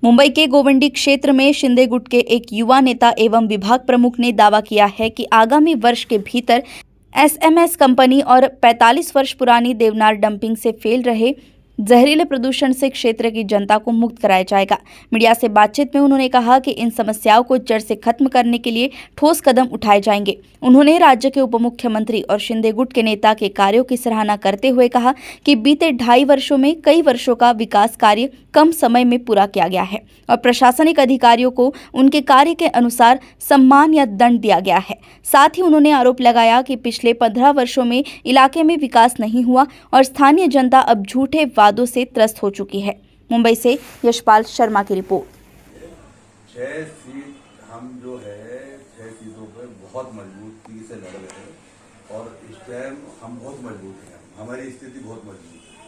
मुंबई के गोवंडी क्षेत्र में शिंदे गुट के एक युवा नेता एवं विभाग प्रमुख ने दावा किया है कि आगामी वर्ष के भीतर एसएमएस कंपनी और 45 वर्ष पुरानी देवनार डंपिंग से फैल रहे जहरीले प्रदूषण से क्षेत्र की जनता को मुक्त कराया जाएगा। मीडिया से बातचीत में उन्होंने कहा कि इन समस्याओं को जड़ से खत्म करने के लिए ठोस कदम उठाए जाएंगे। उन्होंने राज्य के उप मुख्यमंत्री और शिंदे गुट के नेता के कार्यों की सराहना करते हुए कहा कि बीते 2.5 वर्षों में कई वर्षों का विकास कार्य कम समय में पूरा किया गया है और प्रशासनिक अधिकारियों को उनके कार्य के अनुसार सम्मान या दंड दिया गया है। साथ ही उन्होंने आरोप लगाया कि पिछले 15 वर्षों में इलाके में विकास नहीं हुआ और स्थानीय जनता अब झूठे वादों से त्रस्त हो चुकी है। मुंबई से यशपाल शर्मा की रिपोर्ट। 6 सीट हम जो है 6 सीटों पर बहुत मजबूती से लड़ रहे हैं और इस टाइम हम बहुत मजबूत हैं, हमारी स्थिति बहुत मजबूत है।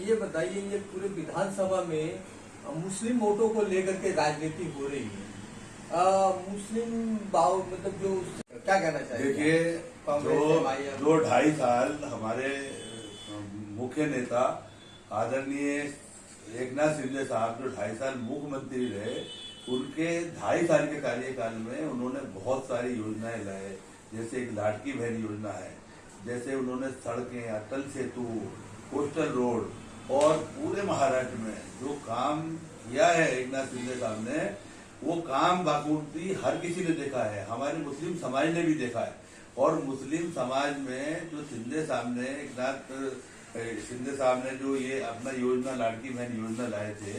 ये बताइए, ये पूरे विधानसभा में मुस्लिम वोटों को लेकर के राजनीति हो रही है, मुस्लिम मतलब जो क्या कहना चाहिए? देखिए, जो 2.5 साल हमारे मुख्य नेता आदरणीय एकनाथ शिंदे साहब जो 2.5 साल मुख्यमंत्री रहे, उनके 2.5 साल के कार्यकाल में उन्होंने बहुत सारी योजनाएं लाए। जैसे एक लाडकी बहन योजना है, जैसे उन्होंने सड़कें, अटल सेतु, कोस्टल रोड और पूरे महाराष्ट्र में जो काम किया है एकनाथ शिंदे साहब ने, वो काम बाखूबी हर किसी ने देखा है, हमारे मुस्लिम समाज ने भी देखा है। और मुस्लिम समाज में जो शिंदे साहब ने शिंदे साहब ने जो ये अपना योजना लाडकी बहन योजना लाए थे,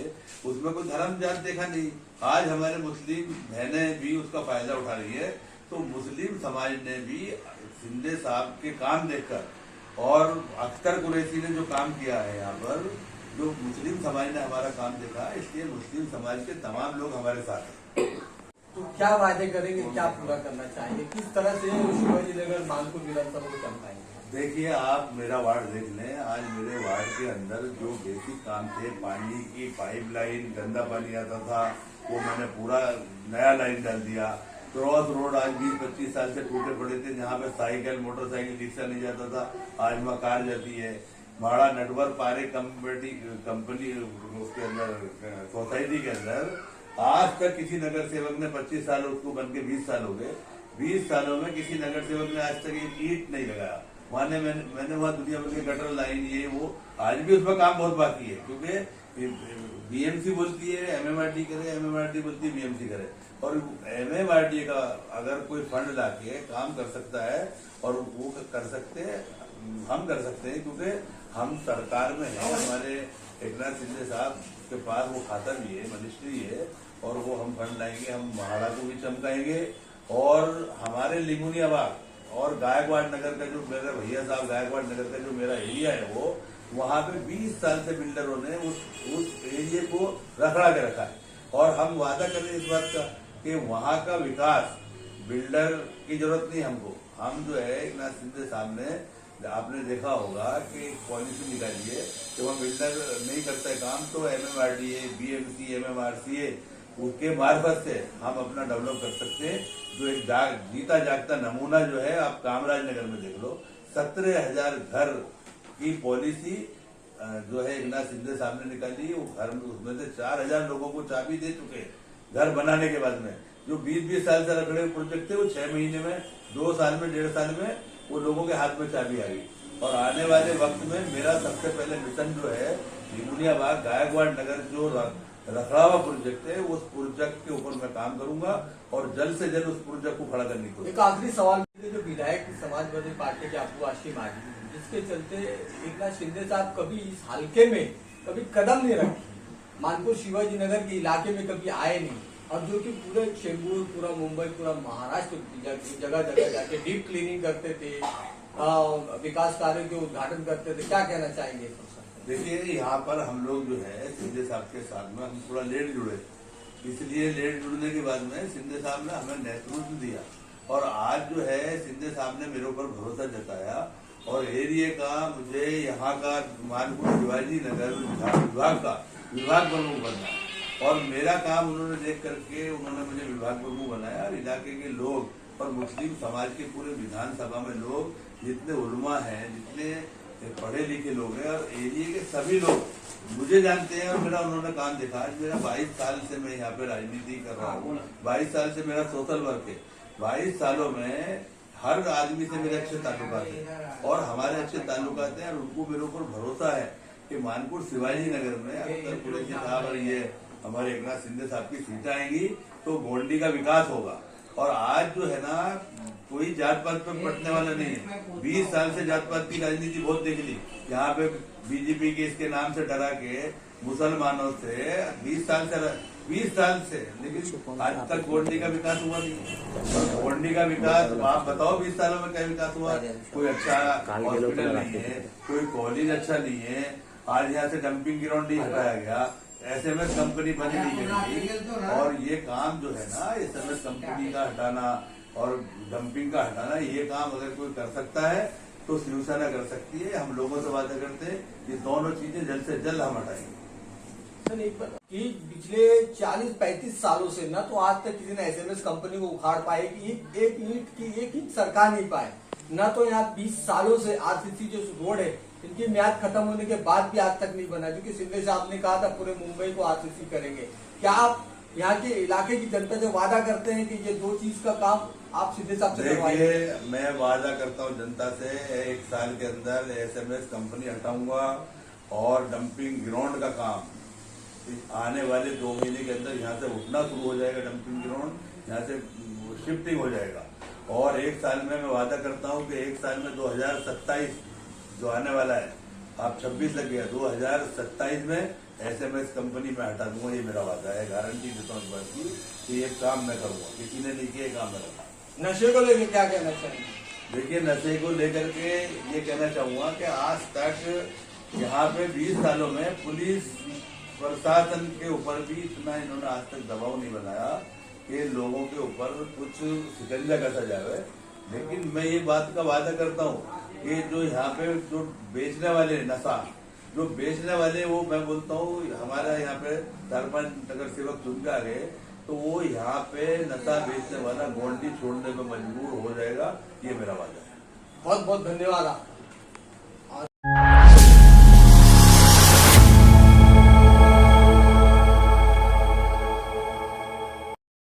उसमें कोई धर्म जात देखा नहीं। आज हमारे मुस्लिम बहनें भी उसका फायदा उठा रही है। तो मुस्लिम समाज ने भी शिंदे साहब के काम देखकर और अख्तर कुरैशी ने जो काम किया है यहाँ पर, जो मुस्लिम समाज ने हमारा काम देखा, इसलिए मुस्लिम समाज के तमाम लोग हमारे साथ हैं। तो क्या वादे करेंगे, क्या पूरा करना चाहेंगे, किस तरह से शिवाजी नगर मानपुर विधानसभा को चमकाएंगे? देखिए, आप मेरा वार्ड देख लें। आज मेरे वार्ड के अंदर जो बेसिक काम थे, पानी की पाइपलाइन, गंदा पानी आता था, वो मैंने पूरा नया लाइन डाल दिया। क्रॉस रोड आज 20-25 साल से टूटे पड़े थे, जहाँ पे साइकिल, मोटरसाइकिल, रिक्शा नहीं जाता था, आज वहाँ कार जाती है। भाड़ा नटवर पारे कंपनी उसके अंदर सोसाइटी के अंदर आज तक किसी नगर सेवक ने 25 साल, उसको बन के 20 साल हो गए, 20 सालों में किसी नगर सेवक ने आज तक एक ईंट नहीं लगाया। वहां मैंने वहाँ दुनिया भर के गटर लाइन ये वो, आज भी उसमें काम बहुत बाकी है, क्योंकि बीएमसी बोलती है एमएमआरडी करे, एमएमआरडी बोलती है बीएमसी करे। और एमएमआरडी का अगर कोई फंड लाके काम कर सकता है और वो कर सकते हैं, हम कर सकते हैं, क्योंकि हम सरकार में हैं। हमारे एकनाथ शिंदे साहब के पास वो खाता भी है, मिनिस्ट्री है, और वो हम फंड लाएंगे, हम महाड़ा को भी चमकाएंगे। और हमारे लिमुनिया बाग और गायकवाड़ नगर का जो मेरे भैया साहब, गायकवाड़ नगर का जो मेरा एरिया है, वो वहां पे 20 साल से बिल्डरों ने उस एरिया को रखड़ा के रखा है। और हम वादा कर रहे हैं इस बात का कि वहां का विकास, बिल्डर की जरूरत नहीं हमको। हम जो है एकनाथ शिंदे साहब ने, आपने देखा होगा कि पॉलिसी निकाली है कि वहाँ बिल्डर नहीं करता है काम, तो एमएमआरडीए, बीएमसी, एमएमआरसीए, उसके मार्फत से हम अपना डेवलप कर सकते हैं। जो एक जीता जागता नमूना जो है, आप कामराज नगर में देख लो, 17,000 घर की पॉलिसी जो है एकनाथ शिंदे साहब ने निकाली। वो घर में उसमें से 4,000 लोगों को चाबी दे चुके हैं घर बनाने के बाद में। जो 20-20 साल से रखड़े हुए प्रोजेक्ट थे, वो 6 महीने में, 2 साल में, 1.5 साल में वो लोगों के हाथ में चाबी आ गई। और आने वाले वक्त में मेरा सबसे पहले मिशन जो है लिमुनिया बाग, गायकवाड़ नगर जो रखड़ा हुआ प्रोजेक्ट है, उस प्रोजेक्ट के ऊपर मैं काम करूंगा और जल्द से जल्द उस प्रोजेक्ट को खड़ा करने को। एक आखिरी सवाल, जो विधायक समाजवादी पार्टी के आपको आशी मारी, जिसके चलते एकनाथ शिंदे साहब कभी इस हल्के में कभी कदम नहीं रखे, मानपुर शिवाजी नगर के इलाके में कभी आए नहीं, और जो कि पूरे चेंबूर, पूरा मुंबई, पूरा महाराष्ट्र जगह जगह जाके डीप क्लीनिंग करते थे, विकास कार्य के उद्घाटन करते थे, क्या कहना चाहेंगे? देखिए, यहाँ पर हम लोग जो है शिंदे साहब के साथ में हम थोड़ा लेट जुड़े, इसलिए लेट जुड़ने के बाद में शिंदे साहब ने हमें नेतृत्व दिया। और आज जो है शिंदे साहब ने मेरे ऊपर भरोसा जताया और एरिया का, मुझे यहाँ का मानपुर शिवाजी नगर विभाग प्रमुख बनना, और मेरा काम उन्होंने देख करके उन्होंने मुझे विभाग प्रमुख बनाया। और इलाके के लोग और मुस्लिम समाज के पूरे विधानसभा में लोग, जितने उलमा हैं, जितने ये पढ़े लिखे लोग हैं और एरिया के सभी लोग मुझे जानते हैं और मेरा उन्होंने काम देखा। आज मेरा 22 साल से मैं यहाँ पे राजनीति कर रहा हूँ, 22 साल से मेरा सोशल वर्क है। 22 सालों में हर आदमी से मेरे अच्छे ताल्लुकात हैं और हमारे अच्छे ताल्लुकात हैं और उनको मेरे ऊपर भरोसा है कि मानपुर शिवाजी नगर में अख्तर कुरैशी साहब और ये हमारे एकनाथ शिंदे साहब की सीटें आएंगी तो गोंडी का विकास होगा। और आज जो है ना कोई जात पात पे पटने वाला नहीं है। 20 साल से जात पात की राजनीति बहुत देख ली। यहाँ पे बीजेपी के इसके नाम से डरा के मुसलमानों से 20 साल से लेकिन आज तक गोंडी का विकास हुआ नहीं। और गोंडी का विकास आप बताओ 20 सालों में क्या विकास हुआ? कोई अच्छा हॉस्पिटल नहीं है, कोई कॉलेज अच्छा नहीं है। आज यहाँ से डंपिंग ग्राउंड ही हटाया गया, SMS कंपनी बनी नहीं करी। और ये काम जो है ना SMS कंपनी का हटाना और डंपिंग का हटाना, ये काम अगर कोई कर सकता है तो शिवसेना कर सकती है। हम लोगों से वादा करते हैं कि दोनों चीजें जल्द से जल्द हम हटाएंगे। कि पिछले 40-35 सालों से ना तो आज तक किसी ने SMS कंपनी को उखाड़ पाए कि एक ईंट की एक ईंट सरकार नहीं पाए। न तो यहाँ 20 सालों से RCC जो रोड है इनकी म्याद खत्म होने के बाद भी आज तक नहीं बना, क्योंकि शिंदे साहब ने कहा था पूरे मुंबई को RCC करेंगे। क्या आप यहाँ के इलाके की जनता से वादा करते हैं कि ये 2 चीज का काम आप शिंदे साहब से करवाएंगे? देखिए, मैं वादा करता हूँ जनता से 1 साल के अंदर SMS कंपनी हटाऊंगा और डंपिंग ग्राउंड का काम आने वाले 2 महीने के अंदर यहाँ से उठना शुरू हो जाएगा। डंपिंग ग्राउंड यहाँ से शिफ्टिंग हो जाएगा। और 1 साल में मैं वादा करता हूँ कि 1 साल में 2027 जो आने वाला है, आप 26 लग गया, 2027 में SMS कंपनी में हटा दूंगा। ये मेरा वादा है, गारंटी देता हूँ इस बात की कि ये काम मैं करूंगा। किसी ने नहीं किया, काम मैं करूंगा। नशे को लेकर क्या कहना चाहिए? देखिए, नशे को लेकर के ये कहना चाहूंगा कि आज तक यहाँ पे 20 सालों में पुलिस प्रशासन के ऊपर भी इतना इन्होंने आज तक दबाव नहीं बनाया कि लोगों के ऊपर कुछ शिकंजा कसा जाए। लेकिन मैं ये बात का वादा करता हूँ कि जो यहाँ पे जो बेचने वाले नशा जो बेचने वाले, वो मैं बोलता हूँ हमारा यहाँ पे 4-5 नगर सेवक चुन के आ गए तो वो यहाँ पे नशा बेचने वाला गोंडी छोड़ने में मजबूर हो जाएगा। ये मेरा वादा है। बहुत बहुत धन्यवाद आप।